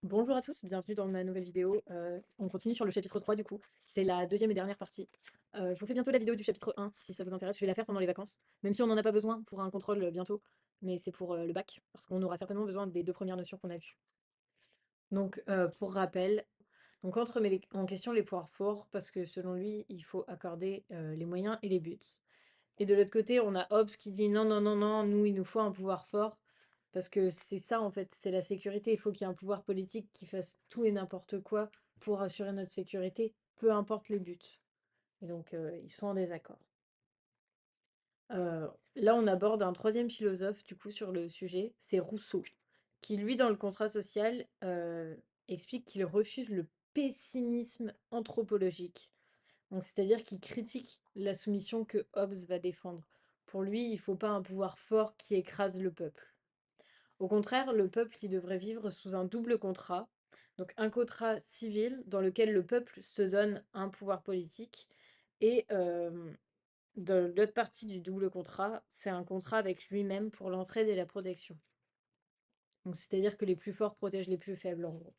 Bonjour à tous, bienvenue dans ma nouvelle vidéo. On continue sur le chapitre 3 du coup. C'est la deuxième et dernière partie. Je vous fais bientôt la vidéo du chapitre 1 si ça vous intéresse. Je vais la faire pendant les vacances, même si on n'en a pas besoin pour un contrôle bientôt. Mais c'est pour le bac, parce qu'on aura certainement besoin des deux premières notions qu'on a vues. Donc pour rappel, donc entre en question les pouvoirs forts, parce que selon lui, il faut accorder les moyens et les buts. Et de l'autre côté, on a Hobbes qui dit non, non, non, non, nous, il nous faut un pouvoir fort. Parce que c'est ça, en fait, c'est la sécurité. Il faut qu'il y ait un pouvoir politique qui fasse tout et n'importe quoi pour assurer notre sécurité, peu importe les buts. Et donc, ils sont en désaccord. Là, on aborde un troisième philosophe, du coup, sur le sujet, c'est Rousseau, qui, lui, dans le contrat social, explique qu'il refuse le pessimisme anthropologique. Donc, c'est-à-dire qu'il critique la soumission que Hobbes va défendre. Pour lui, il ne faut pas un pouvoir fort qui écrase le peuple. Au contraire, le peuple il devrait vivre sous un double contrat. Donc un contrat civil dans lequel le peuple se donne un pouvoir politique et dans l'autre partie du double contrat, c'est un contrat avec lui-même pour l'entraide et la protection. Donc c'est-à-dire que les plus forts protègent les plus faibles en gros.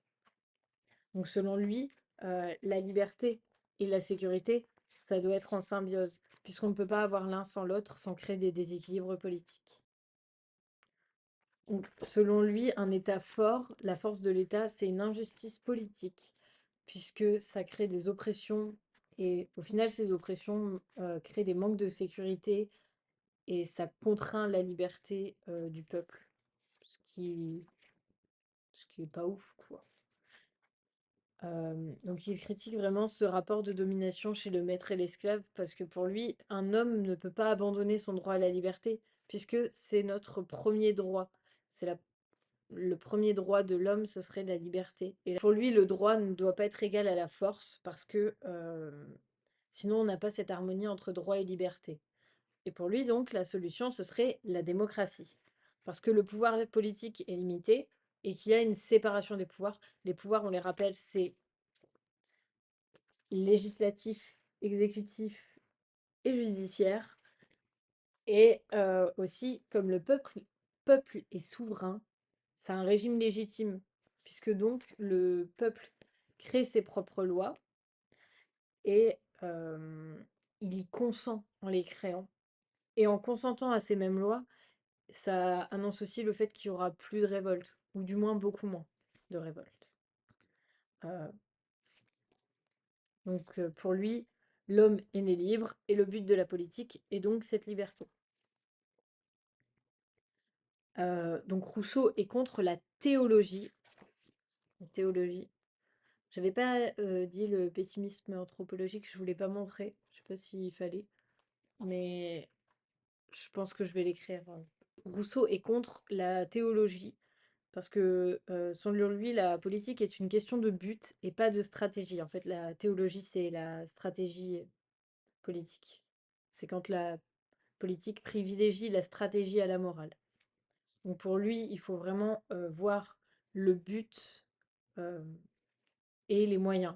Donc selon lui, la liberté et la sécurité, ça doit être en symbiose, puisqu'on ne peut pas avoir l'un sans l'autre sans créer des déséquilibres politiques. Donc, selon lui, un État fort, la force de l'État, c'est une injustice politique, puisque ça crée des oppressions, et au final, ces oppressions créent des manques de sécurité, et ça contraint la liberté du peuple, ce qui, ce qui est pas ouf, quoi. Donc il critique vraiment ce rapport de domination chez le maître et l'esclave, parce que pour lui, un homme ne peut pas abandonner son droit à la liberté, puisque c'est notre premier droit. C'est le premier droit de l'homme, ce serait la liberté. Et pour lui, le droit ne doit pas être égal à la force parce que sinon on n'a pas cette harmonie entre droit et liberté. Et pour lui, donc, la solution, ce serait la démocratie. Parce que le pouvoir politique est limité et qu'il y a une séparation des pouvoirs. Les pouvoirs, on les rappelle, c'est législatif, exécutif et judiciaire. Et aussi, comme le peuple est souverain, c'est un régime légitime, puisque donc le peuple crée ses propres lois et il y consent en les créant. Et en consentant à ces mêmes lois, ça annonce aussi le fait qu'il y aura plus de révolte, ou du moins beaucoup moins de révolte. Euh, donc pour lui, l'homme est né libre et le but de la politique est donc cette liberté. Donc Rousseau est contre la théologie. La théologie. J'avais pas dit le pessimisme anthropologique, je voulais pas montrer. Je sais pas s'il fallait, mais je pense que je vais l'écrire. Rousseau est contre la théologie parce que selon lui, la politique est une question de but et pas de stratégie. En fait, la théologie, c'est la stratégie politique. C'est quand la politique privilégie la stratégie à la morale. Donc pour lui, il faut vraiment voir le but euh, et les moyens,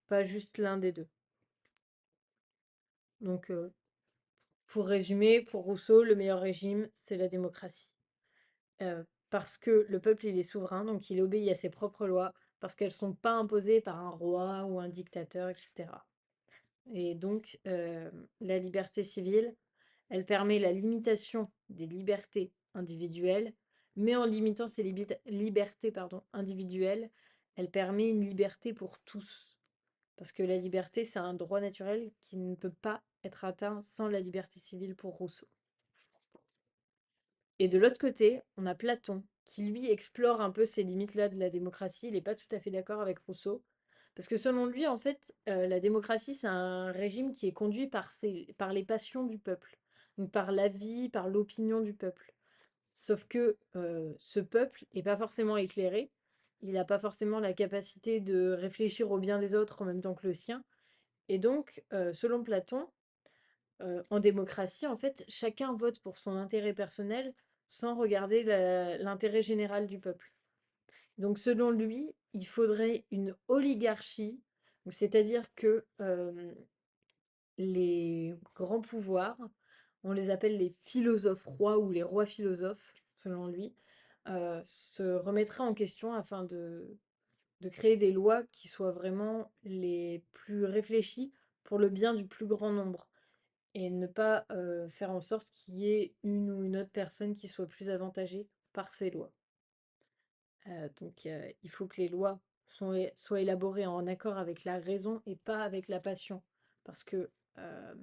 pas juste l'un des deux. Donc pour résumer, pour Rousseau, le meilleur régime, c'est la démocratie. Parce que le peuple, il est souverain, donc il obéit à ses propres lois, parce qu'elles ne sont pas imposées par un roi ou un dictateur, etc. Et donc, la liberté civile, elle permet la limitation des libertés individuelles, mais en limitant ces libertés individuelles, elle permet une liberté pour tous. Parce que la liberté, c'est un droit naturel qui ne peut pas être atteint sans la liberté civile pour Rousseau. Et de l'autre côté, on a Platon, qui lui explore un peu ces limites-là de la démocratie. Il n'est pas tout à fait d'accord avec Rousseau. Parce que selon lui, en fait, la démocratie, c'est un régime qui est conduit par les passions du peuple. Donc par l'avis, par l'opinion du peuple. Sauf que ce peuple n'est pas forcément éclairé. Il n'a pas forcément la capacité de réfléchir au bien des autres en même temps que le sien. Et donc, selon Platon, en démocratie, en fait, chacun vote pour son intérêt personnel sans regarder l'intérêt général du peuple. Donc, selon lui, il faudrait une oligarchie, c'est-à-dire que les grands pouvoirs, on les appelle les philosophes rois ou les rois philosophes, selon lui, se remettraient en question afin de créer des lois qui soient vraiment les plus réfléchies pour le bien du plus grand nombre et ne pas faire en sorte qu'il y ait une ou une autre personne qui soit plus avantagée par ces lois. Donc il faut que les lois soient élaborées en accord avec la raison et pas avec la passion. Parce que euh,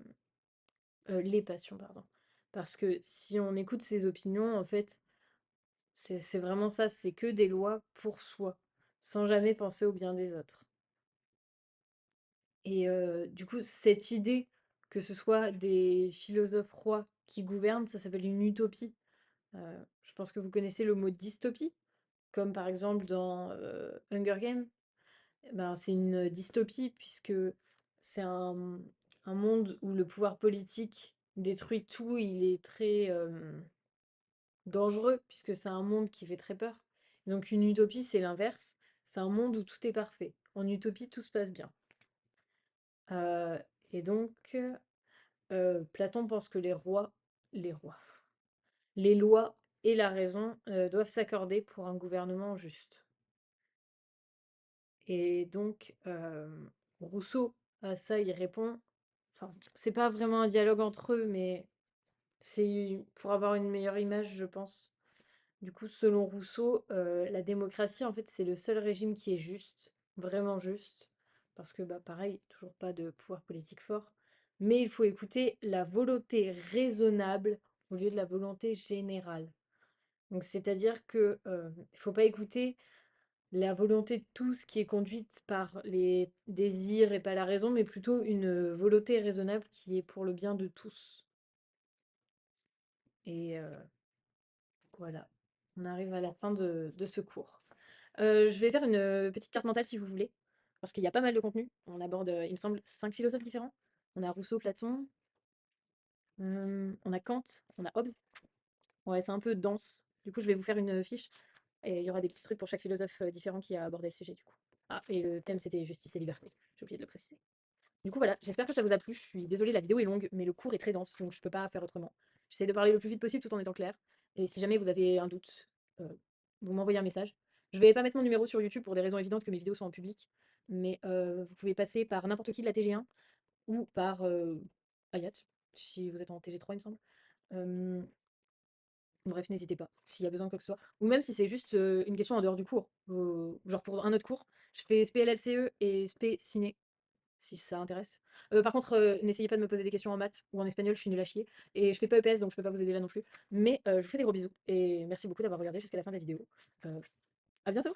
les passions, pardon. Parce que si on écoute ses opinions, en fait, c'est vraiment ça, c'est que des lois pour soi, sans jamais penser au bien des autres. Et du coup, cette idée que ce soit des philosophes rois qui gouvernent, ça s'appelle une utopie. Je pense que vous connaissez le mot dystopie, comme par exemple dans Hunger Games. Eh ben, c'est une dystopie puisque c'est un monde où le pouvoir politique détruit tout, il est très dangereux puisque c'est un monde qui fait très peur. Donc une utopie, c'est l'inverse. C'est un monde où tout est parfait. En utopie, tout se passe bien. Euh, et donc, Platon pense que les rois, les lois et la raison doivent s'accorder pour un gouvernement juste. Et donc, Rousseau, à ça, il répond, enfin, c'est pas vraiment un dialogue entre eux, mais c'est pour avoir une meilleure image, je pense. Du coup, selon Rousseau, la démocratie, en fait, c'est le seul régime qui est juste, vraiment juste, parce que, bah, pareil, toujours pas de pouvoir politique fort, mais il faut écouter la volonté raisonnable au lieu de la volonté générale. Donc, c'est-à-dire que il faut pas écouter la volonté de tous qui est conduite par les désirs et pas la raison, mais plutôt une volonté raisonnable qui est pour le bien de tous. Et voilà, on arrive à la fin de ce cours. Je vais faire une petite carte mentale si vous voulez, parce qu'il y a pas mal de contenu. On aborde, il me semble, 5 philosophes différents. On a Rousseau, Platon, on a Kant, on a Hobbes. Ouais, c'est un peu dense. Du coup, je vais vous faire une fiche et il y aura des petits trucs pour chaque philosophe différent qui a abordé le sujet du coup. Ah, et le thème c'était justice et liberté. J'ai oublié de le préciser. Du coup, voilà, j'espère que ça vous a plu. Je suis désolée, la vidéo est longue, mais le cours est très dense, donc je peux pas faire autrement. J'essaie de parler le plus vite possible tout en étant clair. Et si jamais vous avez un doute, euh, vous m'envoyez un message. Je vais pas mettre mon numéro sur YouTube pour des raisons évidentes que mes vidéos sont en public, mais vous pouvez passer par n'importe qui de la TG1 ou par Hayat, si vous êtes en TG3, il me semble. Euh, Bref, n'hésitez pas, s'il y a besoin de quoi que ce soit. Ou même si c'est juste une question en dehors du cours. Genre pour un autre cours, je fais SPLLCE et SP Ciné si ça intéresse. Par contre, n'essayez pas de me poser des questions en maths ou en espagnol, je suis nulle à chier. Et je fais pas EPS, donc je peux pas vous aider là non plus. Mais je vous fais des gros bisous. Et merci beaucoup d'avoir regardé jusqu'à la fin de la vidéo. À bientôt!